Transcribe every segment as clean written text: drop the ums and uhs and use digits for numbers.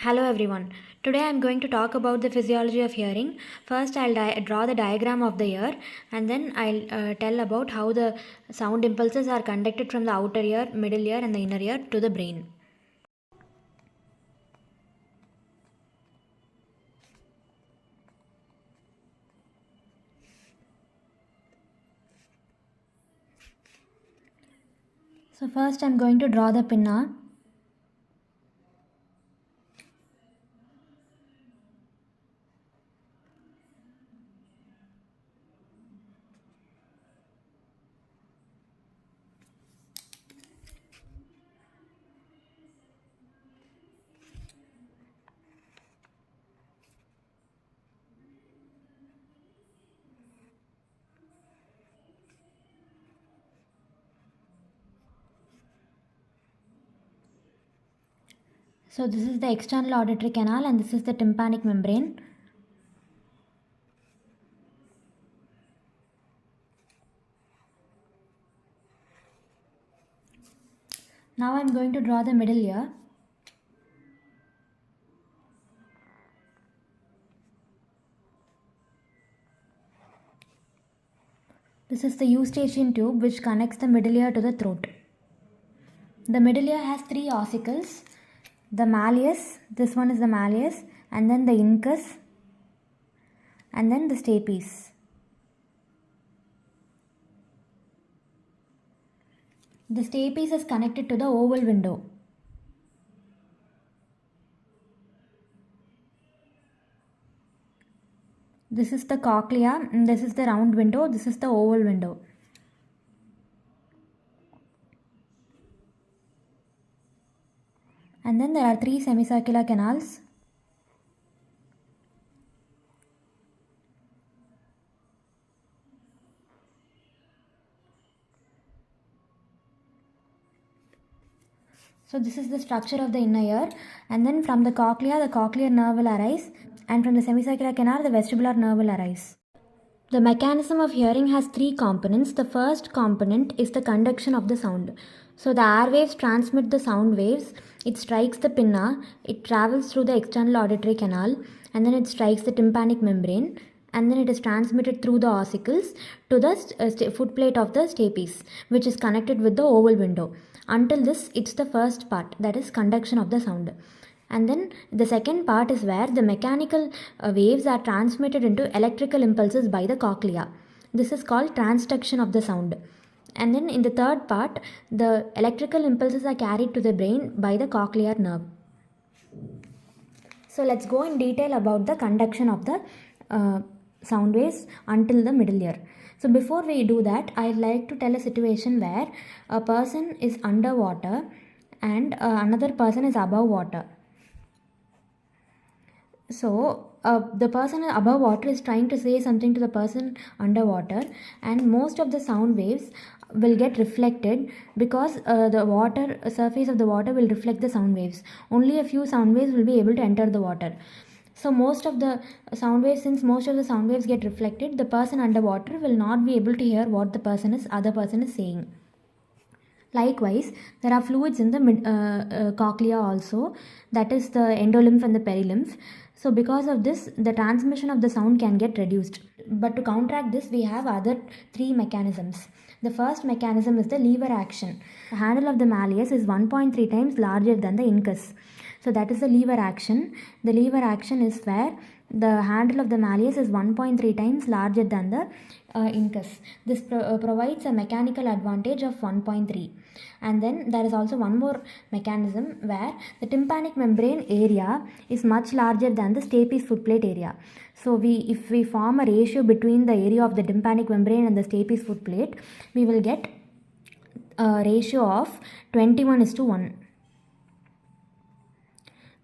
Hello everyone. Today I am going to talk about the physiology of hearing. First I'll draw the diagram of the ear, and then I'll tell about how the sound impulses are conducted from the outer ear, middle ear and the inner ear to the brain. So first I'm going to draw the pinna. So this is the external auditory canal and this is the tympanic membrane. Now I'm going to draw the middle ear. This is the eustachian tube which connects the middle ear to the throat. The middle ear has three ossicles. The malleus, this one is the malleus, and then the incus, and then the stapes. The stapes is connected to the oval window. This is the cochlea, and this is the round window, this is the oval window. And then there are three semicircular canals. So this is the structure of the inner ear, and then from the cochlear nerve will arise, and from the semicircular canal the vestibular nerve will arise. The mechanism of hearing has three components. The first component is the conduction of the sound. So the air waves transmit the sound waves, it strikes the pinna, it travels through the external auditory canal, and then it strikes the tympanic membrane, and then it is transmitted through the ossicles to the footplate of the stapes, which is connected with the oval window. Until this, it's the first part, that is conduction of the sound. And then the second part is where the mechanical waves are transmitted into electrical impulses by the cochlea. This is called transduction of the sound. And then in the third part, the electrical impulses are carried to the brain by the cochlear nerve. So let's go in detail about the conduction of the sound waves until the middle ear. So before we do that, I'd like to tell a situation where a person is underwater and another person is above water. So the person above water is trying to say something to the person underwater, and most of the sound waves will get reflected because the water surface of the water will reflect the sound waves. Only a few sound waves will be able to enter the water. So most of the sound waves, since most of the sound waves get reflected, the person underwater will not be able to hear what the other person is saying. Likewise, there are fluids in the cochlea also, that is the endolymph and the perilymph. So because of this, the transmission of the sound can get reduced. But to counteract this, we have other three mechanisms. The first mechanism is the lever action. The handle of the malleus is 1.3 times larger than the incus. So that is the lever action. The lever action is where the handle of the malleus is 1.3 times larger than the incus. This provides a mechanical advantage of 1.3. And then there is also one more mechanism where the tympanic membrane area is much larger than the stapes footplate area. So if we form a ratio between the area of the tympanic membrane and the stapes footplate, we will get a ratio of 21:1.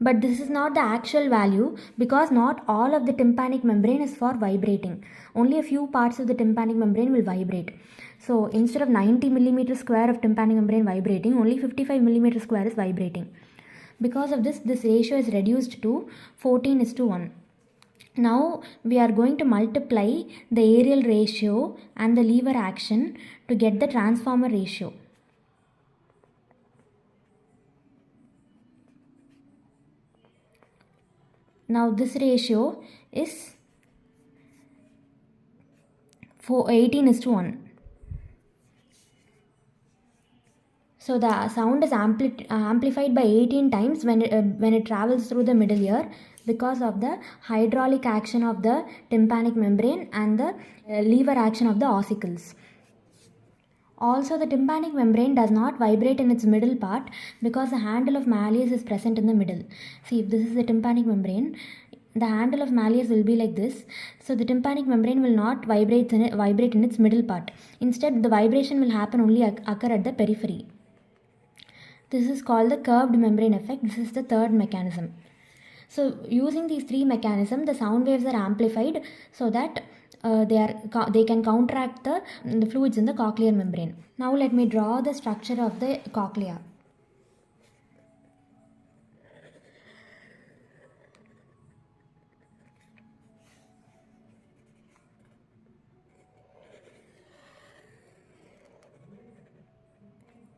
But this is not the actual value because not all of the tympanic membrane is for vibrating. Only a few parts of the tympanic membrane will vibrate. So instead of 90 millimeter square of tympanic membrane vibrating, only 55 millimeter square is vibrating. Because of this ratio is reduced to 14:1. Now we are going to multiply the aerial ratio and the lever action to get the transformer ratio. Now this ratio is 18:1. So the sound is amplified by 18 times when it travels through the middle ear, because of the hydraulic action of the tympanic membrane and the lever action of the ossicles. Also, the tympanic membrane does not vibrate in its middle part because the handle of malleus is present in the middle. See, if this is the tympanic membrane, the handle of malleus will be like this. So the tympanic membrane will not vibrate in its middle part. Instead, the vibration will happen only occur at the periphery. This is called the curved membrane effect. This is the third mechanism. So using these three mechanisms, the sound waves are amplified so that they can counteract the fluids in the cochlear membrane. Now let me draw the structure of the cochlea.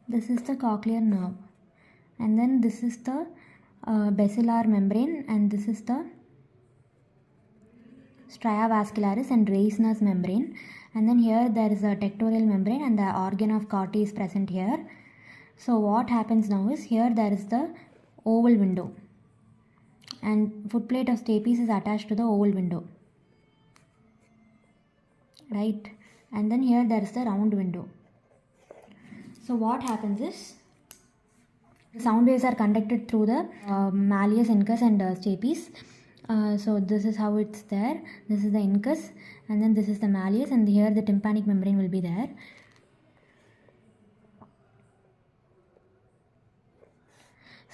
This is the cochlear nerve, and then this is the basilar membrane, and this is the stria vascularis and Reisner's membrane, and then here there is a tectorial membrane and the organ of Corti is present here. So what happens now is, here there is the oval window and footplate of stapes is attached to the oval window, right? And then here there is the round window. So what happens is, the sound waves are conducted through the malleus, incus and stapes. So this is how it's there. This is the incus and then this is the malleus, and here the tympanic membrane will be there.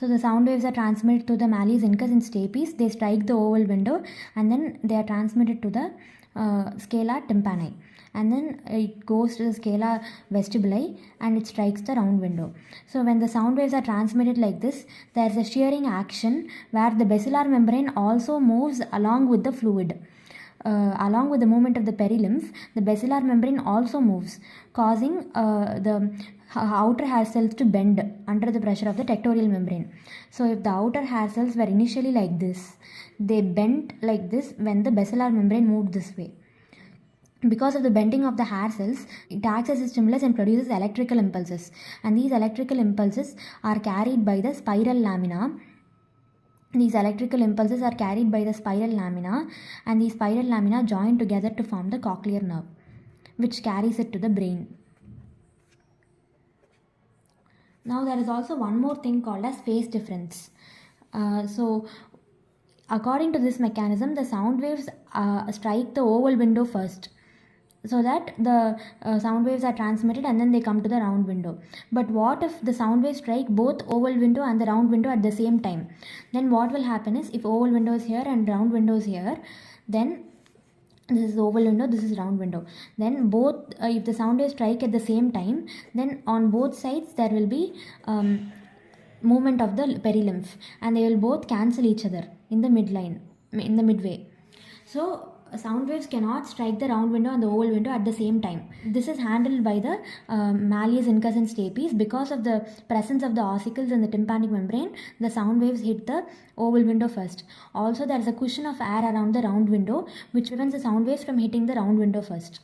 So the sound waves are transmitted to the malleus, incus and stapes. They strike the oval window and then they are transmitted to the scala tympani, and then it goes to the scala vestibuli and it strikes the round window. So when the sound waves are transmitted like this, there is a shearing action where the basilar membrane also moves along with the fluid. Along with the movement of the perilymph, the basilar membrane also moves, causing the outer hair cells to bend under the pressure of the tectorial membrane. So if the outer hair cells were initially like this, they bent like this when the basilar membrane moved this way. Because of the bending of the hair cells, it acts as a stimulus and produces electrical impulses, and these electrical impulses are carried by the spiral lamina. These electrical impulses are carried by the spiral lamina, and these spiral lamina join together to form the cochlear nerve, which carries it to the brain. Now there is also one more thing called as phase difference. So according to this mechanism, the sound waves strike the oval window first, so that the sound waves are transmitted and then they come to the round window. But what if the sound waves strike both oval window and the round window at the same time? Then what will happen is, if oval window is here and round window is here, then this is oval window, this is round window, then both if the sound waves strike at the same time, then on both sides there will be movement of the perilymph, and they will both cancel each other in the midway. So sound waves cannot strike the round window and the oval window at the same time. This is handled by the malleus, incus and stapes. Because of the presence of the ossicles in the tympanic membrane, the sound waves hit the oval window first. Also, there is a cushion of air around the round window which prevents the sound waves from hitting the round window first.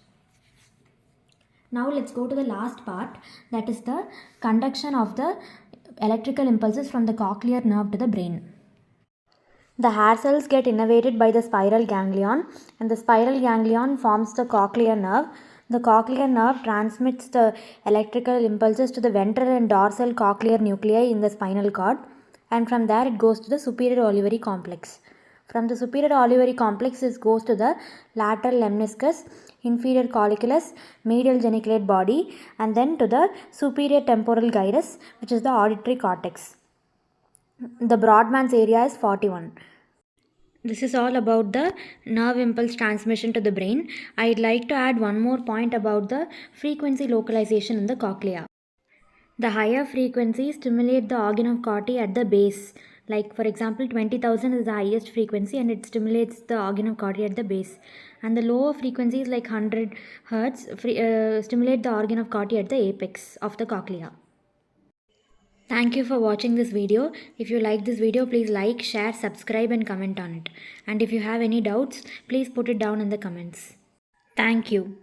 Now let's go to the last part, that is the conduction of the electrical impulses from the cochlear nerve to the brain. The hair cells get innervated by the spiral ganglion, and the spiral ganglion forms the cochlear nerve. The cochlear nerve transmits the electrical impulses to the ventral and dorsal cochlear nuclei in the spinal cord, and from there it goes to the superior olivary complex. From the superior olivary complex it goes to the lateral lemniscus, inferior colliculus, medial geniculate body, and then to the superior temporal gyrus, which is the auditory cortex. The Brodmann's area is 41. This is all about the nerve impulse transmission to the brain. I'd like to add one more point about the frequency localization in the cochlea. The higher frequencies stimulate the organ of Corti at the base. Like for example, 20,000 is the highest frequency and it stimulates the organ of Corti at the base. And the lower frequencies like 100 Hz stimulate the organ of Corti at the apex of the cochlea. Thank you for watching this video. If you like this video, please like, share, subscribe and comment on it. And if you have any doubts, please put it down in the comments. Thank you.